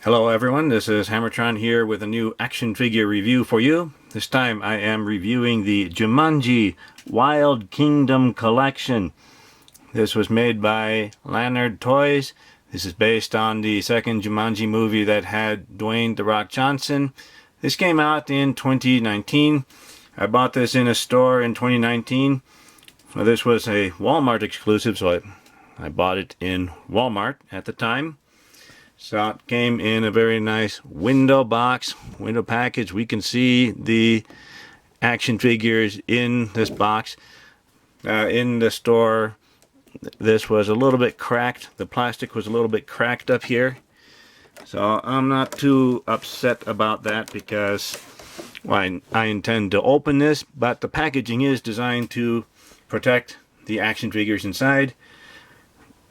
Hello everyone, this is HammerTron here with a new action figure review for you. This time I am reviewing the Jumanji Wild Kingdom collection. This was made by Lanard Toys. This is based on the second Jumanji movie that had Dwayne "The Rock" Johnson. This came out in 2019. I bought this in a store in 2019. Well, this was a Walmart exclusive, so I bought it in Walmart at the time. So it came in a very nice window package. We can see the action figures in this box. In the store, this was a little bit cracked. The plastic was a little bit cracked up here. So I'm not too upset about that because I intend to open this, but the packaging is designed to protect the action figures inside.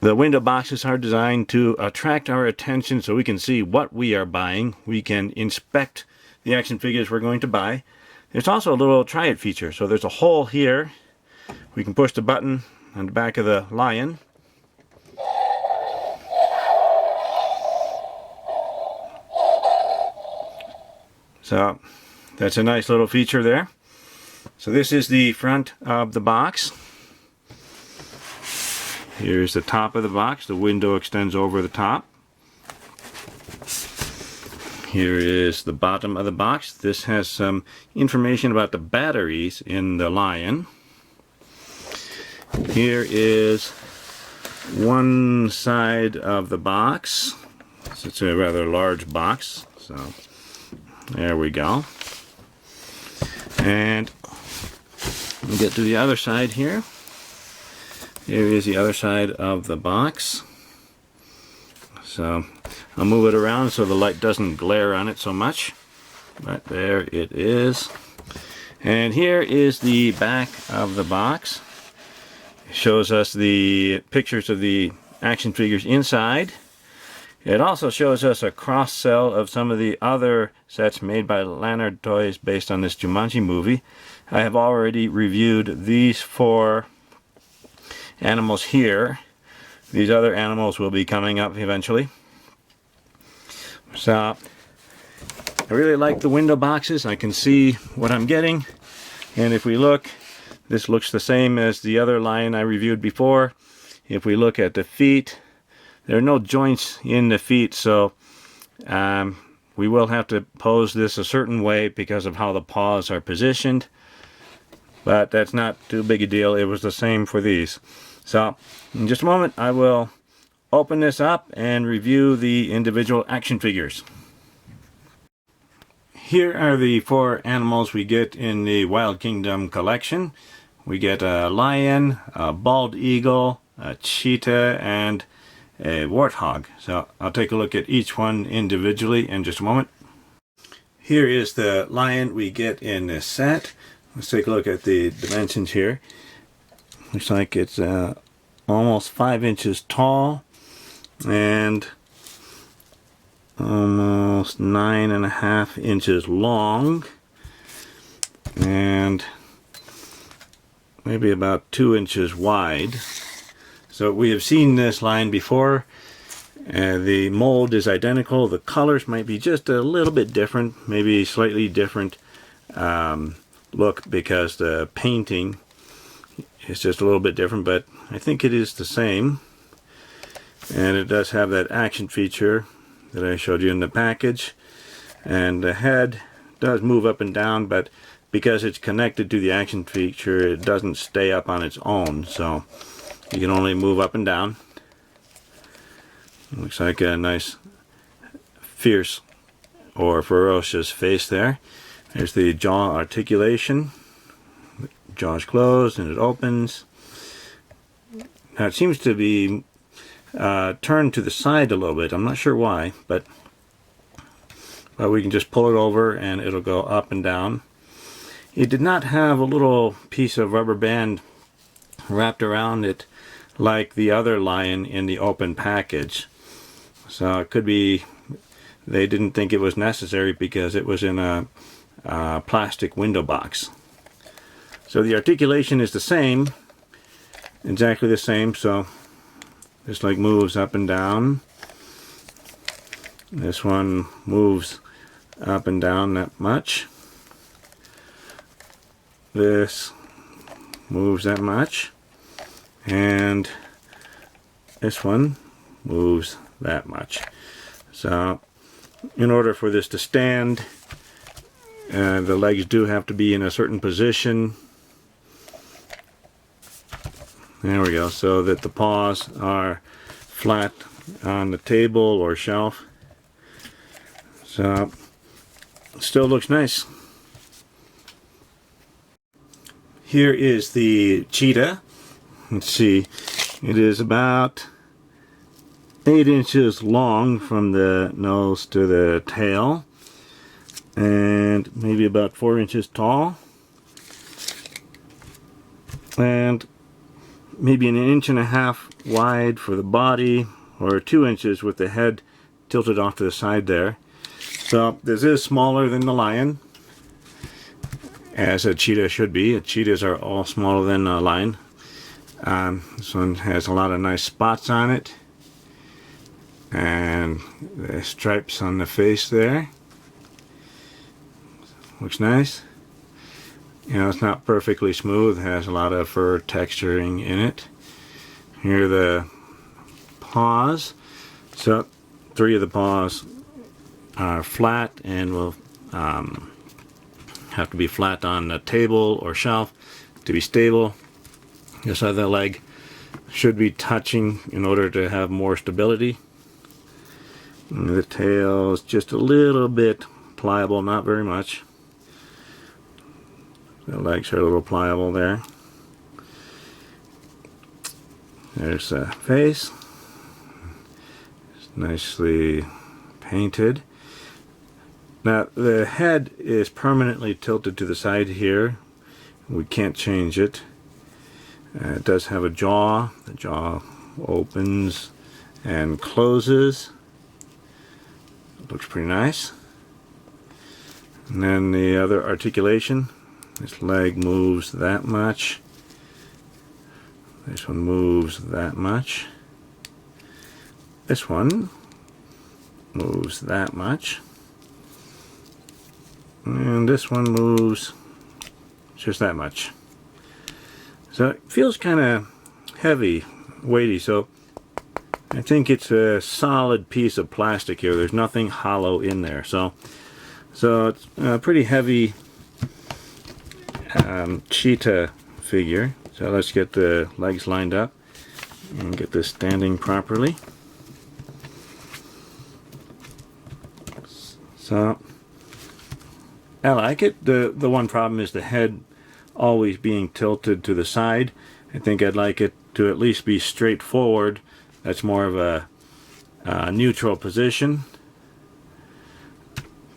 The window boxes are designed to attract our attention so we can see what we are buying. We can inspect the action figures we're going to buy. There's also a little try it feature. So there's a hole here. We can push the button on the back of the lion. So that's a nice little feature there. So this is the front of the box. Here's the top of the box. The window extends over the top. Here is the bottom of the box. This has some information about the batteries in the lion. Here is one side of the box. It's a rather large box. So there we go. And we'll get to the other side here. Here is the other side of the box. So I'll move it around so the light doesn't glare on it so much. But there it is. And here is the back of the box. It shows us the pictures of the action figures inside. It also shows us a cross-sell of some of the other sets made by Lanard Toys based on this Jumanji movie. I have already reviewed these four animals here. These other animals will be coming up eventually. So I really like the window boxes. I can see what I'm getting, and if we look, this looks the same as the other lion I reviewed before. If we look at the feet, there are no joints in the feet, so we will have to pose this a certain way because of how the paws are positioned, but that's not too big a deal. It was the same for these. So in just a moment I will open this up and review the individual action figures. Here are the four animals we get in the Wild Kingdom collection. We get a lion, a bald eagle, a cheetah, and a warthog. So I'll take a look at each one individually in just a moment. Here is the lion we get in this set. Let's take a look at the dimensions here. Looks like it's almost 5 inches tall and almost 9.5 inches long and maybe about 2 inches wide. So we have seen this lion before. The mold is identical. The colors might be just a little bit different, maybe slightly different look because the painting is just a little bit different, but I think it is the same. And it does have that action feature that I showed you in the package. And the head does move up and down, but because it's connected to the action feature, it doesn't stay up on its own. So you can only move up and down. Looks like a nice fierce or ferocious face there. There's the jaw articulation. Jaw's closed and it opens. Now it seems to be turned to the side a little bit. I'm not sure why, but we can just pull it over and it'll go up and down. It did not have a little piece of rubber band wrapped around it like the other lion in the open package. So it could be they didn't think it was necessary because it was in a plastic window box. So the articulation is the same, exactly the same, so just like moves up and down. This one moves up and down that much. This moves that much. And this one moves that much. So in order for this to stand, the legs do have to be in a certain position. There we go, so that the paws are flat on the table or shelf. So it still looks nice. Here is the cheetah. Let's see, it is about 8 inches long from the nose to the tail, and maybe about 4 inches tall, and maybe 1.5 inches wide for the body, or 2 inches with the head tilted off to the side there. So this is smaller than the lion, as a cheetah should be. Cheetahs are all smaller than a lion. This one has a lot of nice spots on it, and the stripes on the face there. Looks nice. You know, it's not perfectly smooth, it has a lot of fur texturing in it. Here are the paws. So 3 of the paws are flat and will have to be flat on the table or shelf to be stable. This other leg should be touching in order to have more stability. And the tail is just a little bit pliable, not very much. The legs are a little pliable there. There's the face. It's nicely painted. Now the head is permanently tilted to the side here. We can't change it. It does have a jaw. The jaw opens and closes. It looks pretty nice. And then the other articulation. This leg moves that much. This one moves that much. This one moves that much. And this one moves just that much. So it feels kind of heavy, weighty, so I think it's a solid piece of plastic here. There's nothing hollow in there. So it's a pretty heavy cheetah figure. So let's get the legs lined up and get this standing properly. So I like it. The one problem is the head always being tilted to the side. I think I'd like it to at least be straight forward. That's more of a neutral position,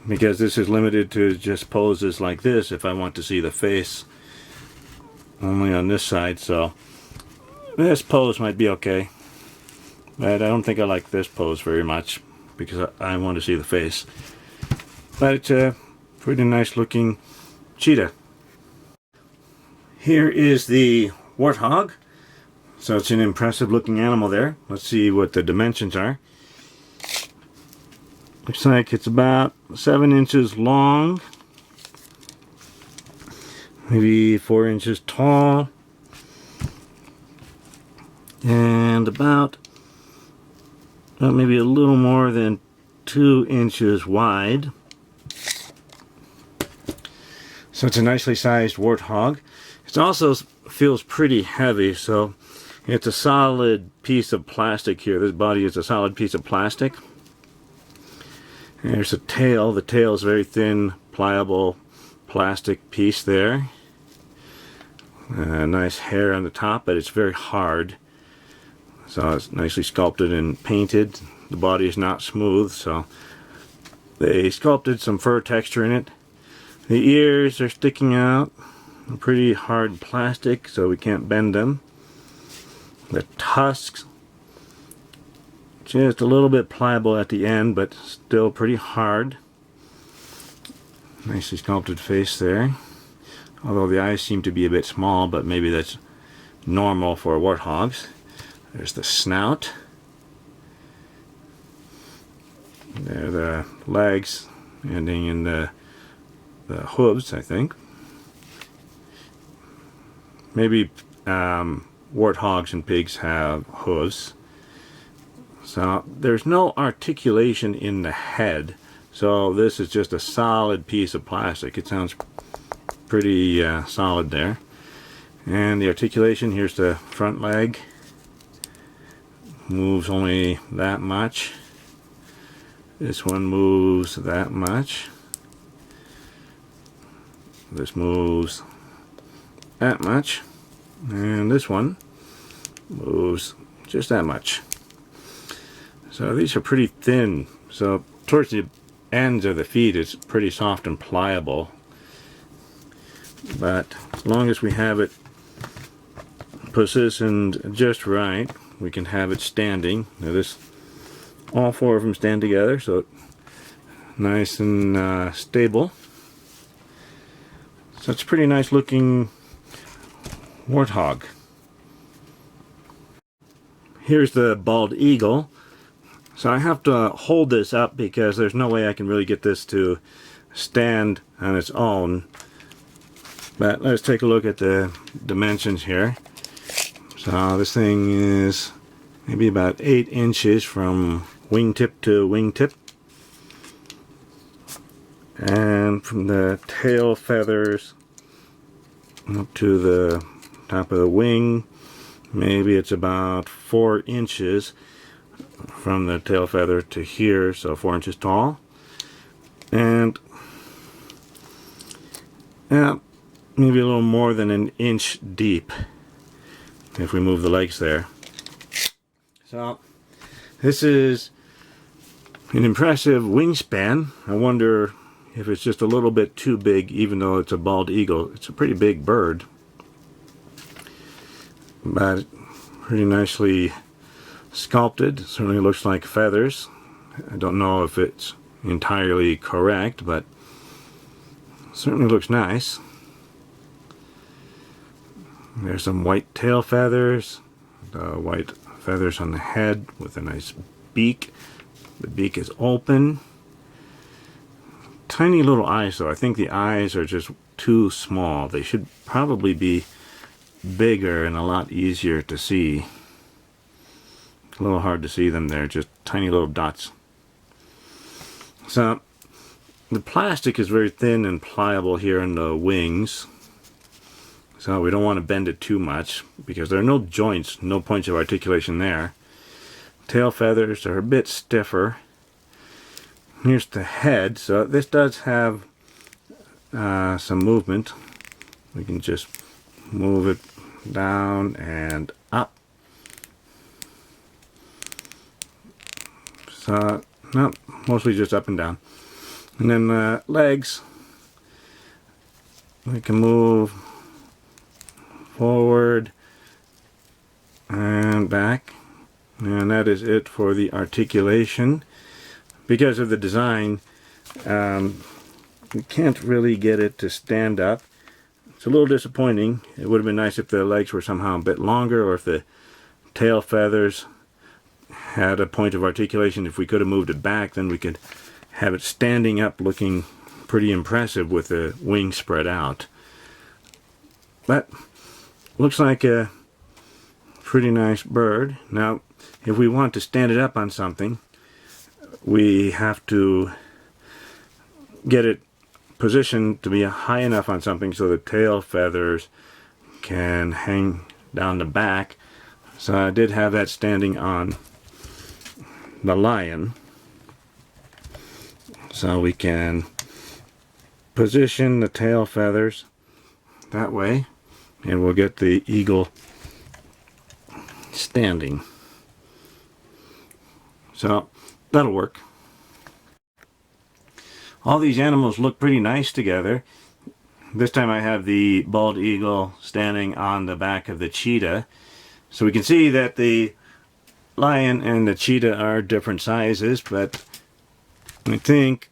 because this is limited to just poses like this if I want to see the face only on this side. So this pose might be okay, but I don't think I like this pose very much because I want to see the face. But it's a pretty nice looking cheetah. Here is the warthog. So it's an impressive looking animal there. Let's see what the dimensions are. Looks like it's about 7 inches long, maybe 4 inches tall, and about maybe a little more than 2 inches wide. So it's a nicely sized warthog. It also feels pretty heavy, so it's a solid piece of plastic here. This body is a solid piece of plastic. There's a tail. The tail is very thin, pliable plastic piece there. Nice hair on the top, but it's very hard. So it's nicely sculpted and painted. The body is not smooth, so they sculpted some fur texture in it. The ears are sticking out. Pretty hard plastic, so we can't bend them. The tusks, just a little bit pliable at the end, but still pretty hard. Nicely sculpted face there. Although the eyes seem to be a bit small, but maybe that's normal for warthogs. There's the snout. There, the legs ending in the hooves, I think. Maybe warthogs and pigs have hooves. So there's no articulation in the head, so this is just a solid piece of plastic. It sounds pretty solid there. And the articulation, here's the front leg. Moves only that much. This one moves that much. This moves that much. And this one moves just that much. So these are pretty thin. So towards the ends of the feet it's pretty soft and pliable. But as long as we have it positioned just right, we can have it standing. Now this, all four of them stand together, so nice and stable. So it's a pretty nice looking warthog. Here's the bald eagle. So I have to hold this up because there's no way I can really get this to stand on its own. But let's take a look at the dimensions here. So this thing is maybe about 8 inches from wingtip to wingtip. And from the tail feathers up to the top of the wing, maybe it's about 4 inches from the tail feather to here, so 4 inches tall. And maybe a little more than an inch deep if we move the legs there. So this is an impressive wingspan. I wonder if it's just a little bit too big, even though it's a bald eagle. It's a pretty big bird, but pretty nicely sculpted. Certainly looks like feathers. I don't know if it's entirely correct, but certainly looks nice. There's some white tail feathers, the white feathers on the head with a nice beak. The beak is open. Tiny little eyes though. I think the eyes are just too small. They should probably be bigger and a lot easier to see. A little hard to see them there, just tiny little dots. So the plastic is very thin and pliable here in the wings. So we don't want to bend it too much because there are no joints, no points of articulation there. Tail feathers are a bit stiffer. Here's the head. So this does have some movement. We can just move it down and up. So, no, mostly just up and down. And then the legs, we can move forward and back, and that is it for the articulation. Because of the design, we can't really get it to stand up. It's a little disappointing. It would have been nice if the legs were somehow a bit longer, or if the tail feathers had a point of articulation. If we could have moved it back, then we could have it standing up looking pretty impressive with the wings spread out. But looks like a pretty nice bird. Now if we want to stand it up on something, we have to get it positioned to be high enough on something so the tail feathers can hang down the back. So I did have that standing on the lion, so we can position the tail feathers that way and we'll get the eagle standing. So that'll work. All these animals look pretty nice together. This time I have the bald eagle standing on the back of the cheetah. So we can see that the lion and the cheetah are different sizes, but I think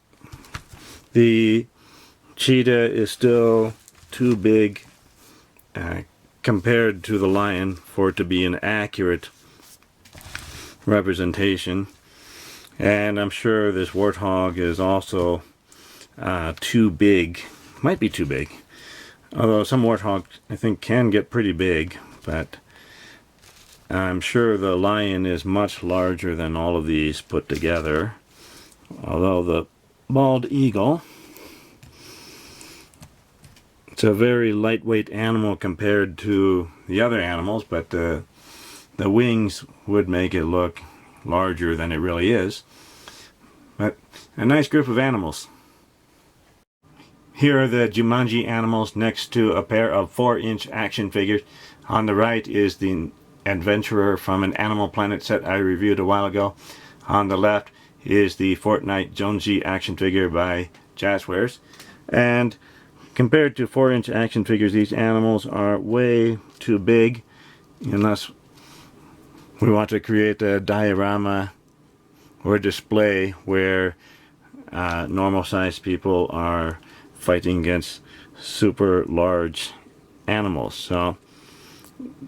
the cheetah is still too big compared to the lion for it to be an accurate representation. And I'm sure this warthog is also too big. Might be too big. Although some warthogs, I think, can get pretty big. But I'm sure the lion is much larger than all of these put together. Although the bald eagle, it's a very lightweight animal compared to the other animals, but the wings would make it look larger than it really is. But a nice group of animals. Here are the Jumanji animals next to a pair of 4-inch action figures. On the right is the adventurer from an Animal Planet set I reviewed a while ago. On the left is the Fortnite Jumanji action figure by Jazzwares. And compared to 4-inch action figures, these animals are way too big, unless we want to create a diorama or display where normal sized people are fighting against super large animals. So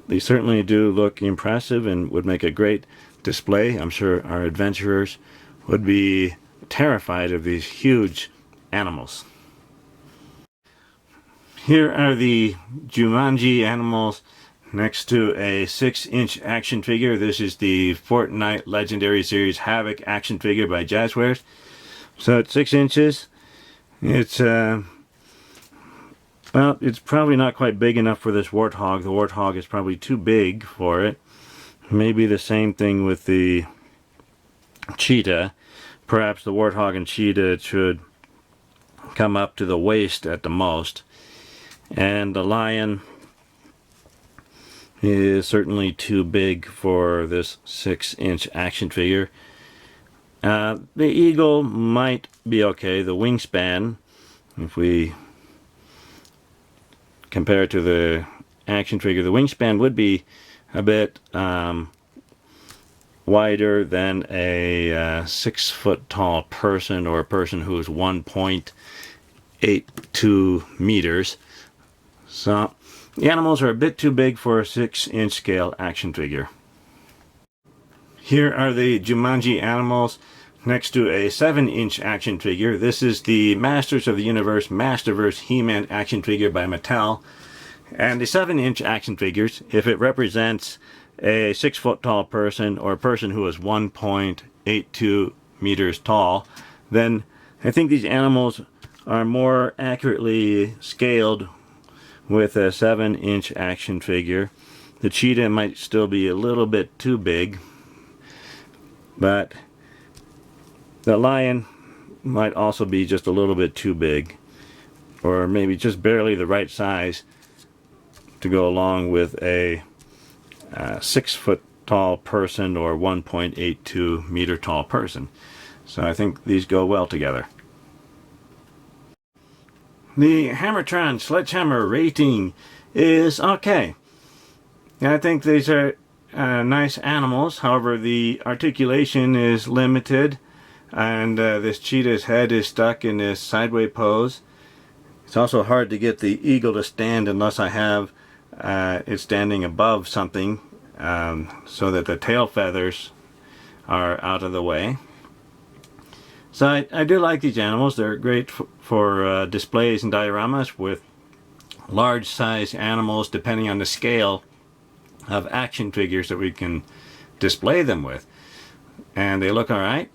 they certainly do look impressive and would make a great display. I'm sure our adventurers would be terrified of these huge animals. Here are the Jumanji animals next to a 6-inch action figure. This is the Fortnite Legendary Series Havoc action figure by Jazzwares. So it's 6 inches. It's well, it's probably not quite big enough for this warthog. The warthog is probably too big for it. Maybe the same thing with the cheetah. Perhaps the warthog and cheetah should come up to the waist at the most. And the lion is certainly too big for this 6-inch action figure. The eagle might be okay. The wingspan, if we compare it to the action figure, the wingspan would be a bit wider than a 6-foot tall person, or a person who is 1.82 meters. So the animals are a bit too big for a 6-inch scale action figure. Here are the Jumanji animals next to a 7-inch action figure. This is the Masters of the Universe Masterverse He-Man action figure by Mattel. And the 7-inch action figures, if it represents a 6-foot tall person or a person who is 1.82 meters tall, then I think these animals are more accurately scaled with a 7-inch action figure. The cheetah might still be a little bit too big, but the lion might also be just a little bit too big, or maybe just barely the right size to go along with a 6-foot tall person or 1.82 meter tall person. So I think these go well together. The HammerTron Sledgehammer rating is okay. I think these are nice animals. However, the articulation is limited, and this cheetah's head is stuck in this sideways pose. It's also hard to get the eagle to stand unless I have it standing above something, so that the tail feathers are out of the way. So I do like these animals. They're great for displays and dioramas with large size animals, depending on the scale of action figures that we can display them with. And they look alright.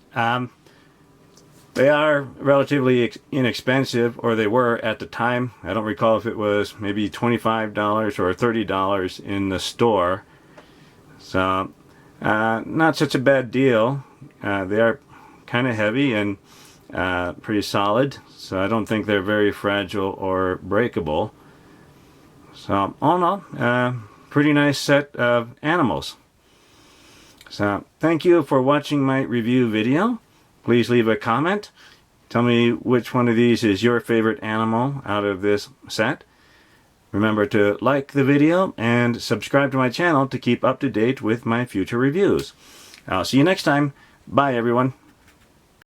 They are relatively inexpensive, or they were at the time. I don't recall if it was maybe $25 or $30 in the store. So not such a bad deal. They are kind of heavy and pretty solid, so I don't think they're very fragile or breakable. So all in all, pretty nice set of animals. So thank you for watching my review video. Please leave a comment. Tell me which one of these is your favorite animal out of this set. Remember to like the video and subscribe to my channel to keep up to date with my future reviews. I'll see you next time. Bye everyone.